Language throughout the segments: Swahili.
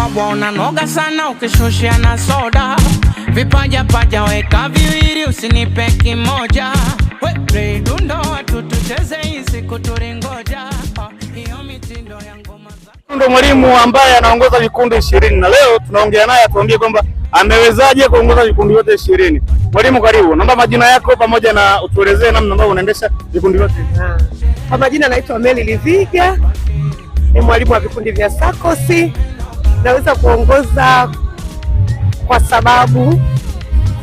ubwabwa unanoga sana ukishushia na soda. Vipaja paja weka viwili usinipe kimoja. We dundo watu tucheze hizi kuturingoja. Hiyo mitindo ya ngoma za ndo mwalimu ambaye anaongoza vikundi 20 na leo tunaongea naye atuambie kwamba amewezaje kuongoza vikundi vyote 20. Mwalimu karibu, naomba majina yako pamoja na utuelezee namna ambavyo unaendesha vikundi vyote. Kwa majina naitwa Meli Liviga, ni mwalimu wa vikundi vya SACCOS. Naweza kuongoza kwa sababu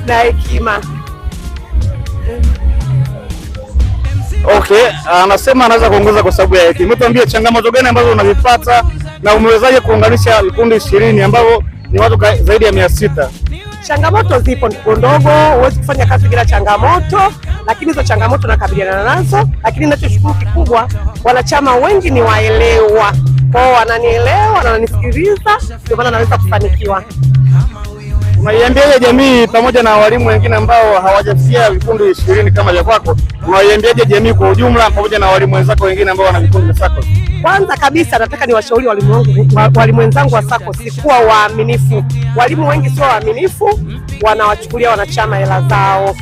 na hekima. Okay, anasema anaweza kuongoza kwa sababu ya hekima. Tuambie changamoto gani ambazo unazipata na umewezaje kuunganisha vikundi 20 ambavyo ni watu zaidi ya 600? Changamoto zipo ndogo, huwezi kufanya kazi bila changamoto, lakini hizo changamoto nakabiliana nazo. Lakini ninachoshukuru kikubwa, wanachama wengi ni waelewa. Kwao wananielewa na wananisikiliza, ndio maana naweza kufanikiwa. Unaiambiaje jamii pamoja na walimu wengine ambao hawajafikia vikundi 20 kama vya kwako? Unaiambiaje jamii kwa ujumla pamoja na walimu wenzako wengine ambao wana vikundi vya SACCOS? Kwanza kabisa nataka niwashauri walimu wenzangu wa SACCOS kuwa waaminifu. Walimu wengi sio waaminifu, wanawachukulia wanachama hela zao.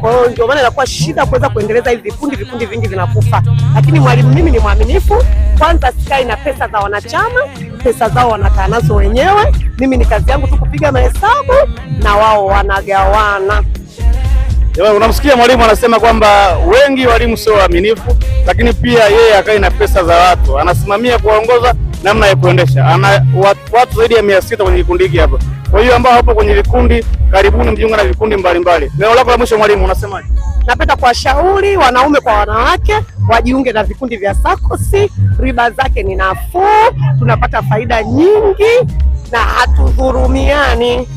Kwa hiyo ndio maana inakuwa shida kuweza kuendeleza hivi vikundi vingi vinakufa. Lakini mwalimu mimi ni mwaminifu, kwanza sikai na pesa za wanachama, pesa zao wanakaa nazo wenyewe. Mimi ni kazi yangu tu kupiga mahesabu na wao wanagawana. Unamsikia mwalimu anasema kwamba wengi walimu sio waaminifu, lakini pia yeye akai na pesa za watu. Anasimamia kuongoza namna ya kuendesha. Ana watu zaidi ya 600 kwenye vikundi hiki hapa. Kwa hiyo ambao hapo kwenye vikundi, karibuni mjiunga na vikundi mbalimbali. Neno lako la mwisho mwalimu, unasemaje? Napenda kuwashauri wanaume kwa wanawake wajiunge na vikundi vya SACCOS. Riba zake ni nafuu, tunapata faida nyingi na hatudhurumiani.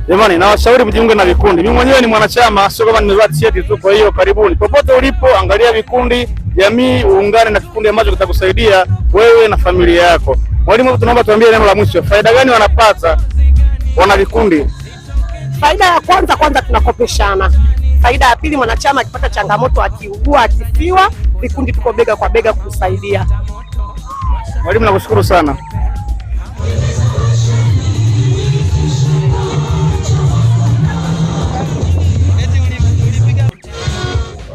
Jamani, nawashauri mjiunge na vikundi. Mimi mwenyewe ni mwanachama, sio kama nimevaa t-shirt tu. Kwa hiyo karibuni. Popote ulipo, angalia vikundi, jamii uungane na kikundi ambacho kitakusaidia wewe na familia yako. Mwalimu, tunaomba tuambie neno la mwisho. Faida gani wanapata wana vikundi? Faida ya kwanza tunakopeshana. Faida ya pili, mwanachama akipata changamoto, akiugua, akifiwa, vikundi tuko bega kwa bega kumsaidia. Mwalimu, nakushukuru sana.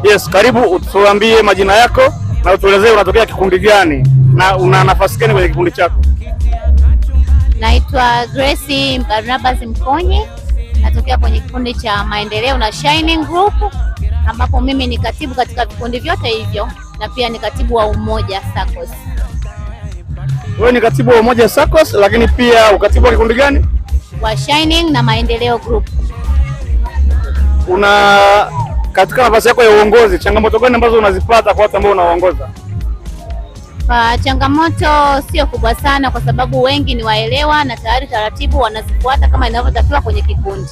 Yes, karibu utuambie majina yako na utuelezee unatokea kikundi gani na una nafasi gani kwenye kikundi chako. Naitwa Grace Barnabas Mkonye, natokea kwenye kikundi cha maendeleo na Shining Group, ambapo mimi ni katibu katika vikundi vyote hivyo na pia ni katibu wa Umoja SACCOS. Wewe ni katibu wa Umoja SACCOS, lakini pia ukatibu wa kikundi gani? Wa Shining na Maendeleo Group. Katika nafasi yako ya uongozi, changamoto gani ambazo unazipata kwa watu ambao unaongoza? Changamoto sio kubwa sana kwa sababu wengi ni waelewa na tayari taratibu wanazifuata kama inavyotakiwa kwenye kikundi.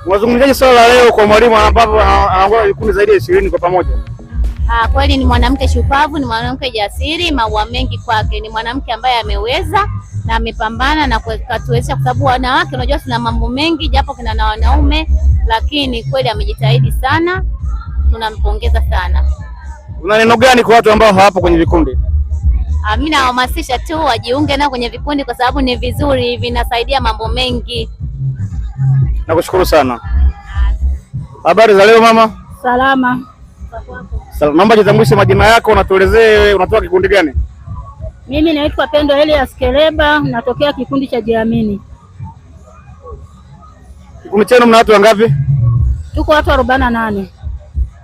Unazungumziaje swala la leo kwa mwalimu ambapo anaongoza vikundi zaidi ya 20 kwa pamoja? Kweli ni mwanamke shupavu, ni mwanamke jasiri, maua mengi kwake. Ni mwanamke ambaye ameweza na amepambana na katuwezesha, kwa sababu wanawake unajua tuna mambo mengi japo kina na wanaume, lakini kweli amejitahidi sana. Tunampongeza sana. Una neno gani kwa watu ambao hawapo kwenye vikundi? Mimi nawahamasisha tu wajiunge nao kwenye vikundi kwa sababu ni vizuri, vinasaidia mambo mengi. Nakushukuru sana. Habari za leo mama? Salama. Naomba jitambulishe majina yako na tuelezee unatoka kikundi gani? Mimi naitwa Pendo Elias Keleba, natokea kikundi cha Jiamini. Kikundi chenu mna watu wangapi? Tuko watu 48.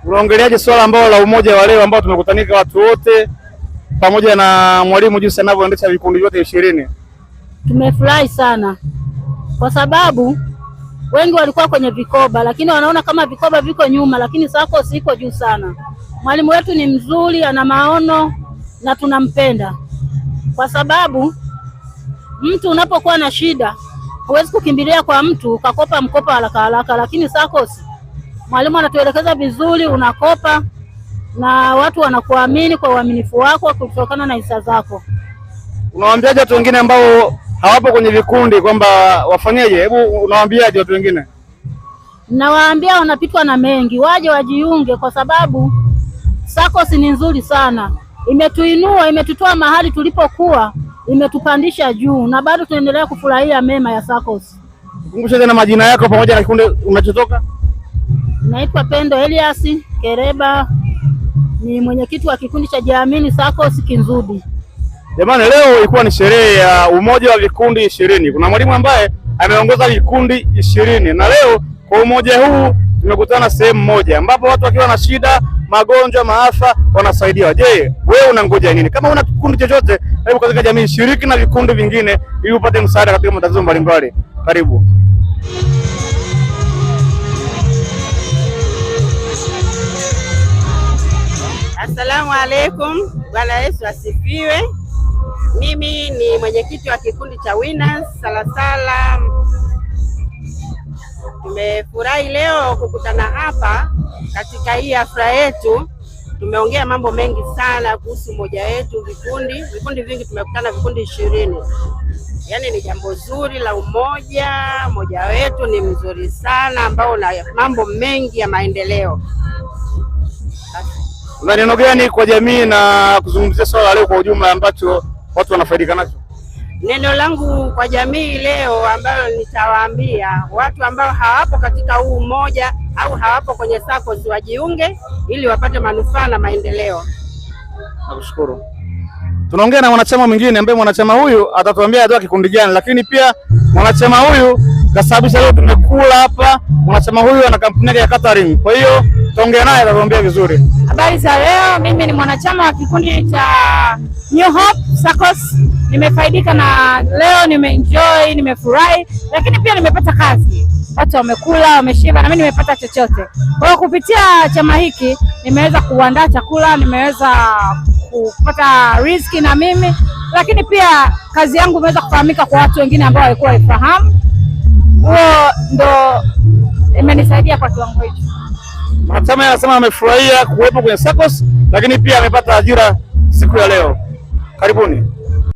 Unaongeleaje swala ambalo la umoja wa leo ambao tumekutanika watu wote pamoja na mwalimu jinsi anavyoendesha vikundi vyote 20? Tumefurahi sana kwa sababu wengi walikuwa kwenye vikoba, lakini wanaona kama vikoba viko nyuma, lakini SACCOS iko juu sana. Mwalimu wetu ni mzuri, ana maono na tunampenda. Kwa sababu mtu unapokuwa na shida huwezi kukimbilia kwa mtu ukakopa mkopo haraka, lakini SACCOS mwalimu anatuelekeza vizuri, unakopa na watu wanakuamini kwa uaminifu wako kutokana na hisa zako. Unawaambiaje watu wengine ambao hawapo kwenye vikundi kwamba wafanyeje? Hebu unawaambiaje watu wengine? Nawaambia wanapitwa na mengi, waje wajiunge kwa sababu SACCOS ni nzuri sana. Imetuinua, imetutoa mahali tulipokuwa, imetupandisha juu na bado tunaendelea kufurahia mema ya SACCOS. Kumbusha tena majina yako pamoja na kikundi unachotoka. Naitwa Pendo Elias Kereba, ni mwenyekiti wa kikundi cha Jiamini SACCOS Kinzudi. Jamani, leo ilikuwa ni sherehe ya umoja wa vikundi 20. Kuna mwalimu ambaye ameongoza vikundi 20 na leo kwa umoja huu tumekutana sehemu moja ambapo watu wakiwa na shida, magonjwa, maafa wanasaidiwa. Je, wewe unangoja nini? Kama una kikundi chochote, hebu katika jamii shiriki na vikundi vingine ili upate msaada katika matatizo mbalimbali. Karibu. Asalamu alaikum, Bwana Yesu asifiwe. Mimi ni mwenyekiti wa kikundi cha Winners Salasala. Tumefurahi leo kukutana hapa katika hii afra yetu. Tumeongea mambo mengi sana kuhusu moja wetu, vikundi vingi tumekutana, vikundi 20. Yaani ni jambo zuri la umoja, moja wetu ni mzuri sana ambao na mambo mengi ya maendeleo. Una neno gani kwa jamii na kuzungumzia swala leo kwa ujumla ambacho watu wanafaidika nacho? Neno langu kwa jamii leo ambayo nitawaambia watu ambao hawapo katika huu umoja au hawapo kwenye SACCOS wajiunge ili wapate manufaa na maendeleo. Nakushukuru. Tunaongea na mwanachama mwingine ambaye mwanachama huyu atatuambia atoa kikundi gani, lakini pia mwanachama huyu kasababisha leo tumekula hapa. Mwanachama huyu ana kampuni yake ya catering. Kwa hiyo tuongea naye atatuambia vizuri. Habari za leo, mimi ni mwanachama wa kikundi cha New Hope SACCOS. Nimefaidika na leo, nimeenjoy, nimefurahi, lakini pia nimepata kazi. Watu wamekula, wameshiba na mimi nimepata chochote. Kwa hiyo kupitia chama hiki nimeweza kuandaa chakula, nimeweza kupata riziki na mimi, lakini pia kazi yangu imeweza kufahamika kwa watu wengine ambao walikuwa waifahamu. Huo ndo imenisaidia kwa kiwango hicho. Mwanachama anasema amefurahia kuwepo kwenye SACCOS, lakini pia amepata ajira siku ya leo. Karibuni.